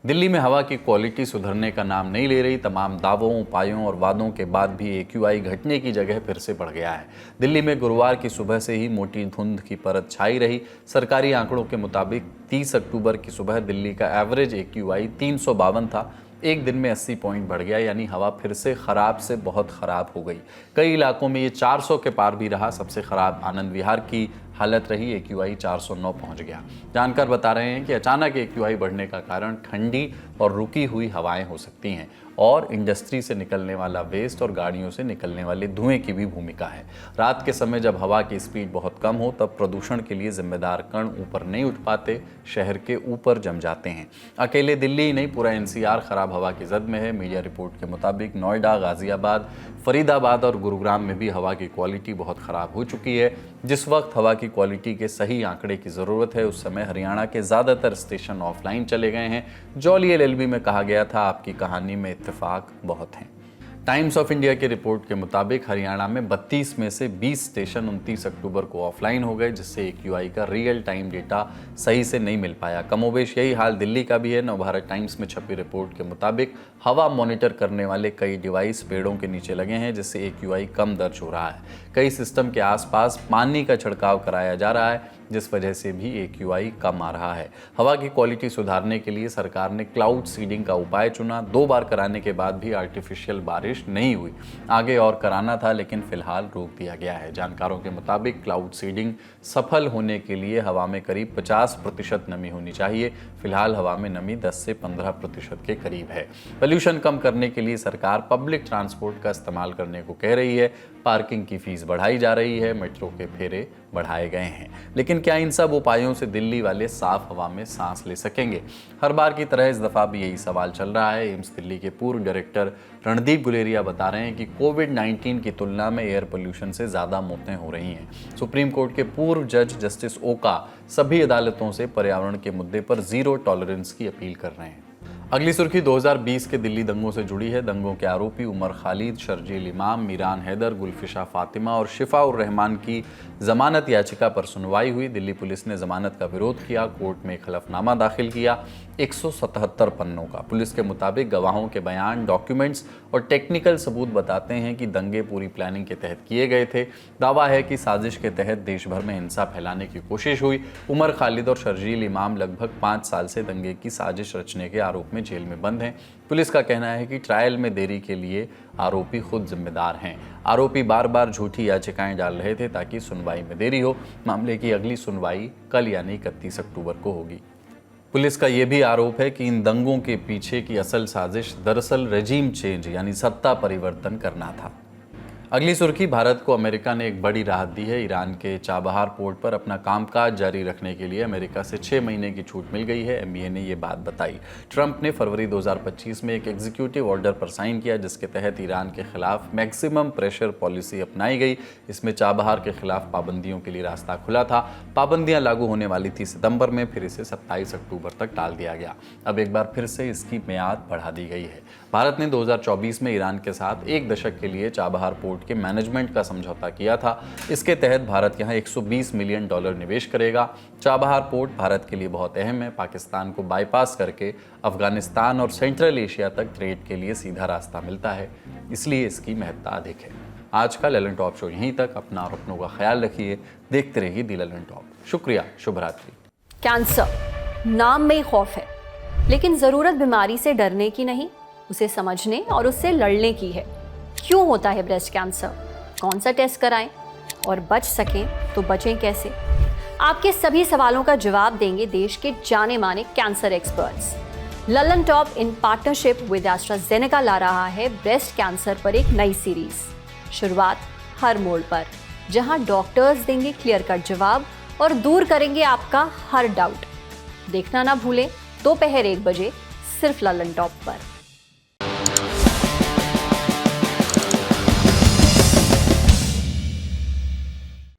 दिल्ली में हवा की क्वालिटी सुधरने का नाम नहीं ले रही। तमाम दावों, उपायों और वादों के बाद भी AQI घटने की जगह फिर से बढ़ गया है। दिल्ली में गुरुवार की सुबह से ही मोटी धुंध की परत छाई रही। सरकारी आंकड़ों के मुताबिक 30 अक्टूबर की सुबह दिल्ली का एवरेज AQI 352 था। एक दिन में 80 पॉइंट बढ़ गया, यानी हवा फिर से खराब से बहुत खराब हो गई। कई इलाकों में ये 400 के पार भी रहा। सबसे खराब आनंद विहार की हालत रही, AQI 409 पहुंच गया। जानकार बता रहे हैं कि अचानक AQI बढ़ने का कारण ठंडी और रुकी हुई हवाएं हो सकती हैं और इंडस्ट्री से निकलने वाला वेस्ट और गाड़ियों से निकलने वाले धुएं की भी भूमिका है। रात के समय जब हवा की स्पीड बहुत कम हो तब प्रदूषण के लिए जिम्मेदार कण ऊपर नहीं उठ पाते, शहर के ऊपर जम जाते हैं। अकेले दिल्ली ही नहीं, पूरा NCR खराब हवा की जद में है। मीडिया रिपोर्ट के मुताबिक नोएडा, गाजियाबाद, फरीदाबाद और गुरुग्राम में भी हवा की क्वालिटी बहुत ख़राब हो चुकी है। जिस वक्त हवा की क्वालिटी के सही आंकड़े की ज़रूरत है, उस समय हरियाणा के ज़्यादातर स्टेशन ऑफलाइन चले गए हैं। जॉली LLB में कहा गया था, आपकी कहानी में इत्तेफाक बहुत हैं। टाइम्स ऑफ इंडिया की रिपोर्ट के मुताबिक हरियाणा में 32 में से 20 स्टेशन 29 अक्टूबर को ऑफलाइन हो गए, जिससे AQI का रियल टाइम डेटा सही से नहीं मिल पाया। कमोबेश यही हाल दिल्ली का भी है। नवभारत टाइम्स में छपी रिपोर्ट के मुताबिक हवा मॉनिटर करने वाले कई डिवाइस पेड़ों के नीचे लगे हैं, जिससे AQI कम दर्ज हो रहा है। कई सिस्टम के आसपास पानी का छिड़काव कराया जा रहा है, जिस वजह से भी AQI कम आ रहा है। हवा की क्वालिटी सुधारने के लिए सरकार ने क्लाउड सीडिंग का उपाय चुना। 2 बार कराने के बाद भी आर्टिफिशियल बारिश नहीं हुई। आगे और कराना था, लेकिन फिलहाल रोक दिया गया है। जानकारों के मुताबिक क्लाउड सीडिंग सफल होने के लिए हवा में करीब 50% नमी होनी चाहिए। फिलहाल हवा में नमी 10 से 15% के करीब है। पोल्यूशन कम करने के लिए सरकार पब्लिक ट्रांसपोर्ट का इस्तेमाल करने को कह रही है। पार्किंग की फीस बढ़ाई जा रही है, मेट्रो के फेरे बढ़ाए गए हैं। लेकिन क्या इन सब उपायों से दिल्ली वाले साफ हवा में सांस ले सकेंगे? हर बार की तरह इस दफ़ा भी यही सवाल चल रहा है। एम्स दिल्ली के पूर्व डायरेक्टर रणदीप गुलेरिया बता रहे हैं कि कोविड-19 की तुलना में एयर पोल्यूशन से ज़्यादा मौतें हो रही हैं। सुप्रीम कोर्ट के पूर्व जज जस्टिस ओका सभी अदालतों से पर्यावरण के मुद्दे पर ज़ीरो टॉलरेंस की अपील कर रहे हैं। अगली सुर्खी 2020 के दिल्ली दंगों से जुड़ी है। दंगों के आरोपी उमर खालिद, शर्जील इमाम, मीरान हैदर, गुलफिशा फातिमा और शिफा उर रहमान की जमानत याचिका पर सुनवाई हुई। दिल्ली पुलिस ने जमानत का विरोध किया, कोर्ट में हलफनामा दाखिल किया 177 पन्नों का। पुलिस के मुताबिक गवाहों के बयान, डॉक्यूमेंट्स और टेक्निकल सबूत बताते हैं कि दंगे पूरी प्लानिंग के तहत किए गए थे। दावा है कि साजिश के तहत देश भर में हिंसा फैलाने की कोशिश हुई। उमर खालिद और शर्जील इमाम लगभग 5 साल से दंगे की साजिश रचने के आरोप में जेल में बंद हैं। पुलिस का कहना है कि ट्रायल में देरी के लिए आरोपी खुद जिम्मेदार हैं। आरोपी बार बार झूठी याचिकाएं डाल रहे थे ताकि सुनवाई में देरी हो। मामले की अगली सुनवाई कल यानी 31 अक्टूबर को होगी। पुलिस का यह भी आरोप है कि इन दंगों के पीछे की असल साजिश दरअसल रेजीम चेंज यानी सत्ता परिवर्तन करना था। अगली सुर्खी, भारत को अमेरिका ने एक बड़ी राहत दी है। ईरान के चाबहार पोर्ट पर अपना कामकाज जारी रखने के लिए अमेरिका से 6 महीने की छूट मिल गई है। MBA ने ये बात बताई। ट्रंप ने फरवरी 2025 में एक एग्जीक्यूटिव ऑर्डर पर साइन किया, जिसके तहत ईरान के खिलाफ मैक्सिमम प्रेशर पॉलिसी अपनाई गई। इसमें चाबहार के खिलाफ पाबंदियों के लिए रास्ता खुला था। पाबंदियां लागू होने वाली थी सितंबर में, फिर इसे 27 अक्टूबर तक टाल दिया गया। अब एक बार फिर से इसकी मियाद बढ़ा दी गई है। भारत ने 2024 में ईरान के साथ 1 दशक के लिए चाबहार पोर्ट के मैनेजमेंट का समझौता किया था। इसके तहत भारत यहां $120 मिलियन निवेश करेगा। चाबहार पोर्ट भारत के लिए बहुत अहम है। पाकिस्तान को बाईपास करके अफगानिस्तान और सेंट्रल एशिया तक ट्रेड के लिए सीधा रास्ता मिलता है, इसलिए इसकी महत्ता अधिक है। आज का ललन टॉप शो यहीं तक। अपना और अपनों का ख्याल रखिए। देखते रहिए दी ललन टॉप। शुक्रिया, शुभ रात्रि। कैंसर नाम में ही खौफ है, लेकिन जरूरत बीमारी से डरने की नहीं, उसे समझने और उससे लड़ने की है। क्यों होता है ब्रेस्ट कैंसर, कौन सा टेस्ट कराएं और बच सकें तो बचें कैसे? आपके सभी सवालों का जवाब देंगे देश के जाने माने cancer experts. Lallantop in partnership with AstraZeneca ला रहा है ब्रेस्ट कैंसर पर एक नई सीरीज। शुरुआत हर मोड़ पर, जहां डॉक्टर्स देंगे क्लियर कट जवाब और दूर करेंगे आपका हर डाउट। देखना ना भूलें दोपहर 1 बजे सिर्फ ललन टॉप पर।